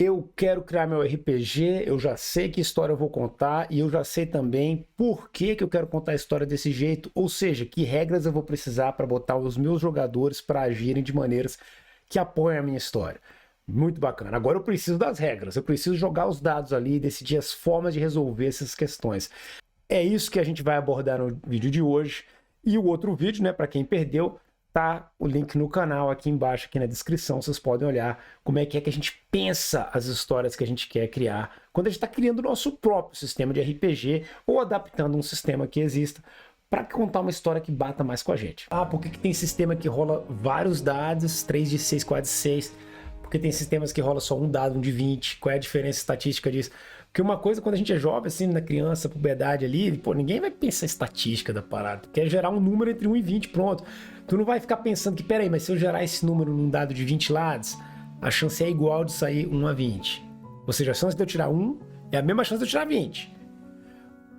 eu quero criar meu RPG, eu já sei que história eu vou contar e eu já sei também por que eu quero contar a história desse jeito, ou seja, que regras eu vou precisar para botar os meus jogadores para agirem de maneiras que apoiem a minha história. Muito bacana. Agora eu preciso das regras, eu preciso jogar os dados ali e decidir as formas de resolver essas questões. É isso que a gente vai abordar no vídeo de hoje. E o outro vídeo, né, para quem perdeu, tá o link no canal aqui embaixo, aqui na descrição. Vocês podem olhar como é que a gente pensa as histórias que a gente quer criar quando a gente está criando o nosso próprio sistema de RPG ou adaptando um sistema que exista para contar uma história que bata mais com a gente. Ah, por que tem sistema que rola vários dados, 3 de 6, 4 de 6? Porque tem sistemas que rola só um dado, um de 20. Qual é a diferença estatística disso? Porque uma coisa, quando a gente é jovem, assim, na criança, puberdade ali, pô, ninguém vai pensar estatística da parada. Tu quer gerar um número entre 1 e 20, pronto. Tu não vai ficar pensando que, peraí, mas se eu gerar esse número num dado de 20 lados, a chance é igual de sair 1 a 20. Ou seja, a chance de eu tirar 1 é a mesma chance de eu tirar 20.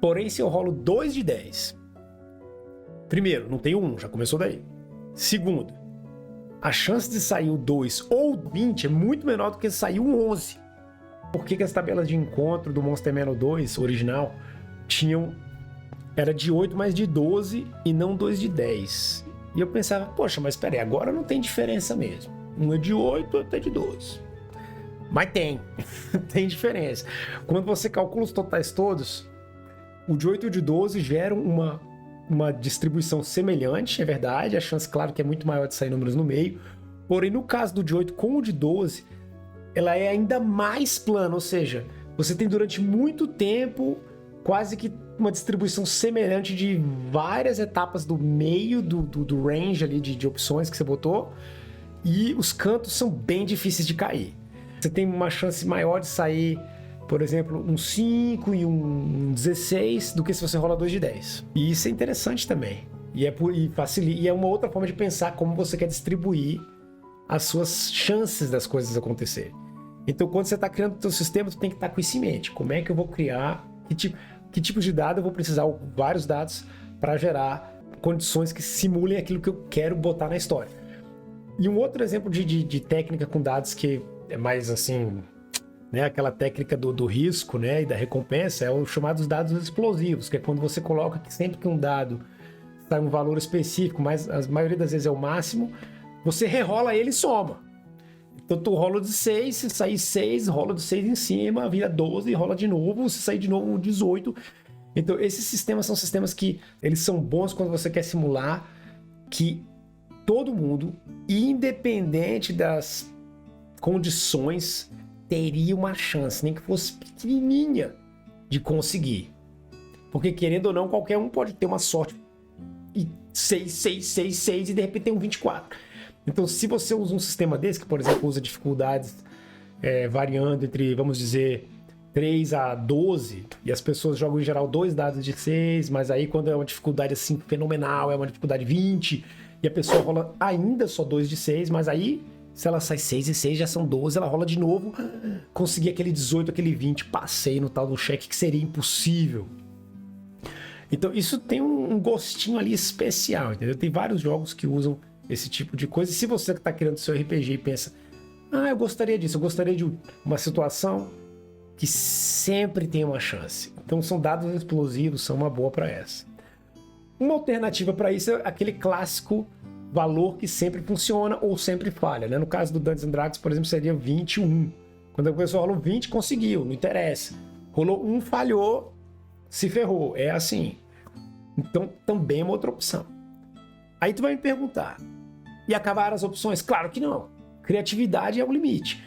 Porém, se eu rolo 2 de 10, primeiro, não tenho 1, já começou daí. Segundo, a chance de sair o 2 ou 20 é muito menor do que sair o 11. Por que as tabelas de encontro do Monster Manual 2 original era de 8 mais de 12 e não 2 de 10? E eu pensava, poxa, mas peraí, agora não tem diferença mesmo. Um é de 8, outro é de 12. Mas tem, tem diferença. Quando você calcula os totais todos, o de 8 e o de 12 geram uma distribuição semelhante, é verdade. A chance, claro, que é muito maior de sair números no meio. Porém, no caso do de 8 com o de 12, ela é ainda mais plana, ou seja, você tem durante muito tempo quase que uma distribuição semelhante de várias etapas do meio do range ali de opções que você botou, e os cantos são bem difíceis de cair. Você tem uma chance maior de sair, por exemplo, um 5 e um 16 do que se você rola 2 de 10. E isso é interessante também. E é uma outra forma de pensar como você quer distribuir as suas chances das coisas acontecerem. Então, quando você está criando o seu sistema, você tem que estar com isso em mente. Como é que eu vou criar? Que tipo de dado eu vou precisar? Vários dados para gerar condições que simulem aquilo que eu quero botar na história. E um outro exemplo de técnica com dados que é mais assim, né, aquela técnica do risco, né, e da recompensa, é o chamado dos dados explosivos, que é quando você coloca que sempre que um dado sai um valor específico, mas a maioria das vezes é o máximo, você rerola ele e soma. Então tu rola de 6, se sair 6, rola de 6 em cima, vira 12 e rola de novo, se sair de novo um 18. Então esses sistemas são sistemas que eles são bons quando você quer simular que todo mundo, independente das condições, teria uma chance, nem que fosse pequenininha, de conseguir. Porque querendo ou não, qualquer um pode ter uma sorte e 6, 6, 6, 6 e de repente tem um 24. Então, se você usa um sistema desse, que por exemplo usa dificuldades variando entre, vamos dizer, 3 a 12, e as pessoas jogam em geral 2 dados de 6, mas aí quando é uma dificuldade assim fenomenal, é uma dificuldade 20, e a pessoa rola ainda só 2 de 6, mas aí, se ela sai 6 e 6, já são 12, ela rola de novo, conseguir aquele 18, aquele 20, passei no tal do cheque que seria impossível. Então, isso tem um gostinho ali especial, entendeu? Tem vários jogos que usam esse tipo de coisa. E se você está criando seu RPG e pensa, eu gostaria disso, eu gostaria de uma situação que sempre tem uma chance. Então são dados explosivos, são uma boa para essa. Uma alternativa para isso é aquele clássico valor que sempre funciona ou sempre falha, né? No caso do Dungeons & Dragons, por exemplo, seria 21. Quando a pessoa rolou 20, conseguiu, não interessa. Rolou 1, falhou, se ferrou. É assim. Então também é uma outra opção. Aí tu vai me perguntar, e acabaram as opções? Claro que não. Criatividade é o limite.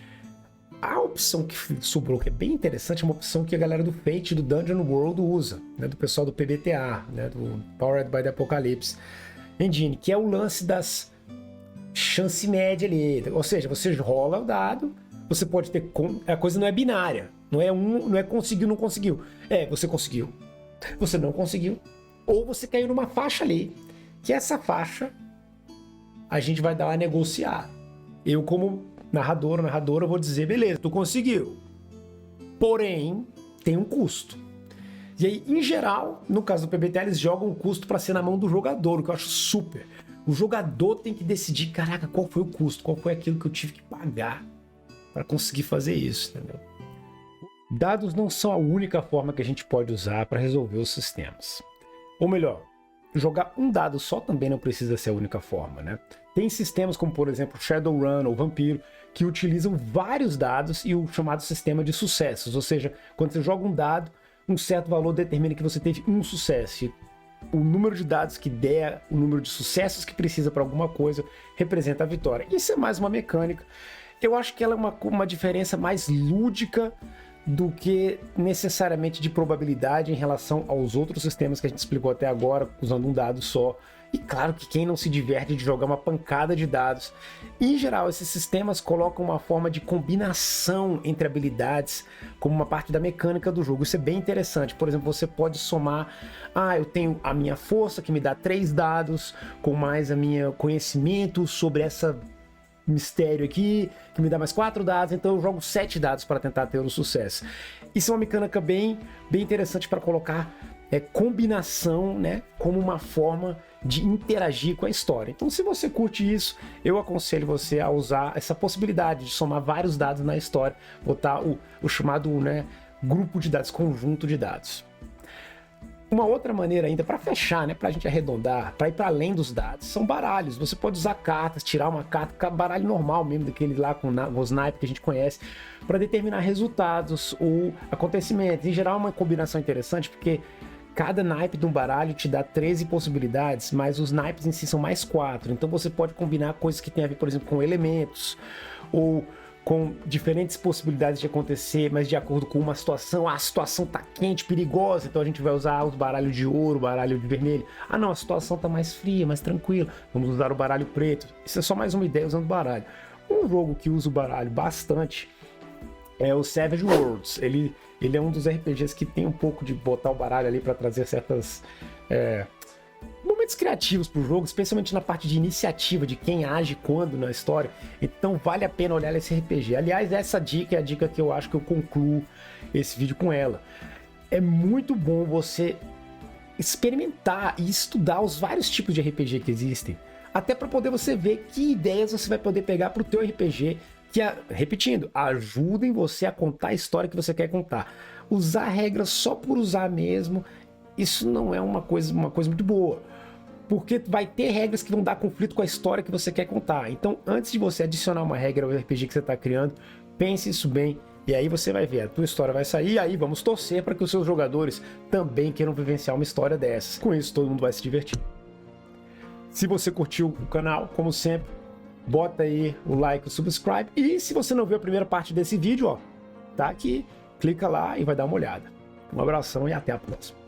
A opção que sobrou, que é bem interessante, é uma opção que a galera do Fate, do Dungeon World usa, né, do pessoal do PBTA, né, do Powered by the Apocalypse Engine, que é o lance das chance média ali. Ou seja, você rola o dado, você pode ter... A coisa não é binária. Não é conseguiu, não conseguiu. Você conseguiu. Você não conseguiu. Ou você caiu numa faixa ali. Que essa faixa a gente vai dar uma negociar. Eu, como narradora, vou dizer, beleza, tu conseguiu. Porém, tem um custo. E aí, em geral, no caso do PBTA, eles jogam o custo para ser na mão do jogador, o que eu acho super. O jogador tem que decidir, caraca, qual foi o custo, qual foi aquilo que eu tive que pagar para conseguir fazer isso, entendeu? Dados não são a única forma que a gente pode usar para resolver os sistemas. Ou melhor, jogar um dado só também não precisa ser a única forma, né? Tem sistemas como, por exemplo, Shadowrun ou Vampiro, que utilizam vários dados e o chamado sistema de sucessos. Ou seja, quando você joga um dado, um certo valor determina que você teve um sucesso. E o número de dados que der, o número de sucessos que precisa para alguma coisa, representa a vitória. Isso é mais uma mecânica. Eu acho que ela é uma diferença mais lúdica do que necessariamente de probabilidade em relação aos outros sistemas que a gente explicou até agora, usando um dado só. E claro que quem não se diverte de jogar uma pancada de dados. Em geral, esses sistemas colocam uma forma de combinação entre habilidades como uma parte da mecânica do jogo. Isso é bem interessante. Por exemplo, você pode somar, eu tenho a minha força que me dá 3 dados, com mais a minha conhecimento sobre essa mistério aqui, que me dá mais 4 dados, então eu jogo 7 dados para tentar ter o sucesso. Isso é uma mecânica bem interessante para colocar combinação, né, como uma forma de interagir com a história. Então, se você curte isso, eu aconselho você a usar essa possibilidade de somar vários dados na história, botar o chamado, né, grupo de dados, conjunto de dados. Uma outra maneira ainda, para fechar, né, para a gente arredondar, para ir para além dos dados, são baralhos. Você pode usar cartas, tirar uma carta, baralho normal mesmo, daquele lá com os naipes que a gente conhece, para determinar resultados ou acontecimentos. Em geral, é uma combinação interessante, porque cada naipe de um baralho te dá 13 possibilidades, mas os naipes em si são mais 4. Então você pode combinar coisas que tem a ver, por exemplo, com elementos, ou com diferentes possibilidades de acontecer, mas de acordo com uma situação. A situação tá quente, perigosa, então a gente vai usar o baralho de ouro, o baralho de vermelho. Não, a situação tá mais fria, mais tranquila, vamos usar o baralho preto. Isso é só mais uma ideia usando o baralho. Um jogo que usa o baralho bastante é o Savage Worlds. Ele é um dos RPGs que tem um pouco de botar o baralho ali para trazer certas momentos criativos pro jogo, especialmente na parte de iniciativa, de quem age quando na história. Então vale a pena olhar esse RPG. Aliás, essa dica é a dica que eu acho que eu concluo esse vídeo com ela. É muito bom você experimentar e estudar os vários tipos de RPG que existem, até para poder você ver que ideias você vai poder pegar pro teu RPG, que, repetindo, ajudem você a contar a história que você quer contar. Usar regras só por usar mesmo, isso não é uma coisa muito boa, porque vai ter regras que vão dar conflito com a história que você quer contar. Então, antes de você adicionar uma regra ao RPG que você está criando, pense isso bem, e aí você vai ver, a tua história vai sair, e aí vamos torcer para que os seus jogadores também queiram vivenciar uma história dessas. Com isso, todo mundo vai se divertir. Se você curtiu o canal, como sempre, bota aí o like, o subscribe, e se você não viu a primeira parte desse vídeo, tá aqui, clica lá e vai dar uma olhada. Um abração e até a próxima.